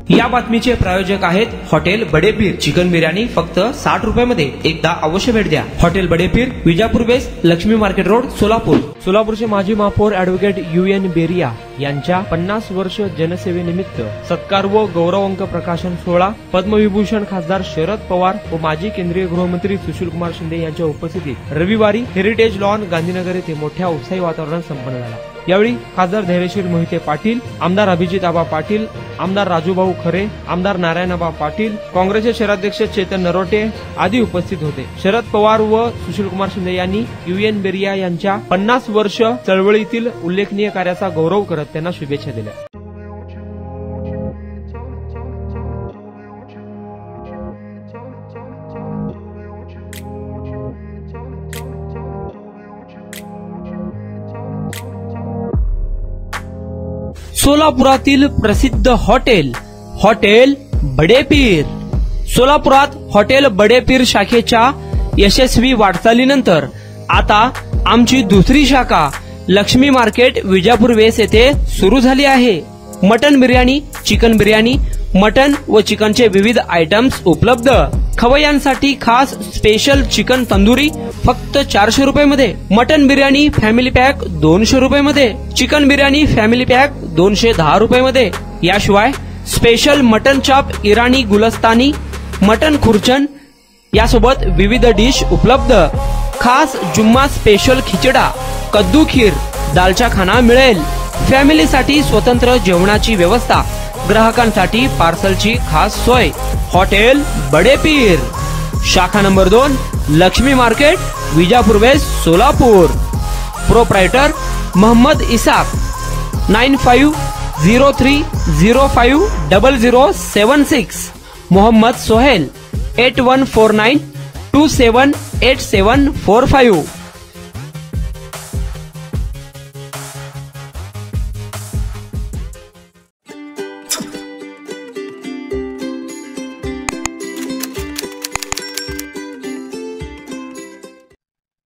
या बातमीचे प्रायोजक आहेत हॉटेल बडेपीर। चिकन बिर्याणी फक्त 60 रुपयामध्ये, एकदा अवश्य भेट द्या। Hotel Badepeer, Vijapur base, Laxmi market road, Solapur. सोलापूरचे माजी महापौर ॲडव्होकेट UN बेरिया यांच्या 50 वर्ष जनसेवेनिमित्त सत्कार व गौरव अंक प्रकाशन सोहळा पद्मविभूषण खासदार शरद पवार व माजी केंद्रीय गृहमंत्री सुशीलकुमार शिंदे यांच्या उपस्थितीत रविवारी हेरिटेज लॉन गांधीनगर येथे मोठ्या उत्साही वातावरणात संपन्न झाला। यावेळी खासदार धैर्यशील मोहिते पाटील, आमदार अभिजित आबा पाटील, आमदार राजूभाऊ खरे, आमदार नारायणआबा पाटील, काँग्रेसचे शहराध्यक्ष चेतन नरोटे आदी उपस्थित होते। शरद पवार व सुशीलकुमार शिंदे यांनी UN बेरिया यांच्या 50 वर्ष चळवळीतील उल्लेखनीय कार्याचा गौरव करत त्यांना शुभेच्छा दिल्या। सोलापुरातील प्रसिद्ध हॉटेल बडेपीर। सोलापुरात हॉटेल बडेपीर शाखेच्या यशस्वी वाटचालीनंतर आता आमची दुसरी शाखा लक्ष्मी मार्केट विजापूर वेस येथे सुरू झाली आहे। Mutton biryani, chicken biryani, mutton व चिकनचे विविध आयटम्स उपलब्ध। खवय्यांसाठी खास स्पेशल चिकन तंदुरी फक्त 400 रुपयामध्ये, मटन बिर्याणी फॅमिली पॅक 200 रुपयामध्ये, चिकन बिर्याणी फॅमिली पॅक 210 रुपयामध्ये। याशिवाय स्पेशल मटन चाप, इराणी गुलस्तानी, मटन खुर्चन यासोबत विविध डिश उपलब्ध। खास जुम्मा स्पेशल खिचडा, कद्दू खीर, दालचा खाना मिळेल। फॅमिलीसाठी स्वतंत्र जेवणाची व्यवस्था, ग्राहकांसाठी पार्सलची खास सोय। हॉटेल बडेपीर, शाखा number 2, Laxmi market, Vijapur west, Solapur. Proprietor Mohammad Ishaq, 9503050076। Mohammad Sohail, 8149278745।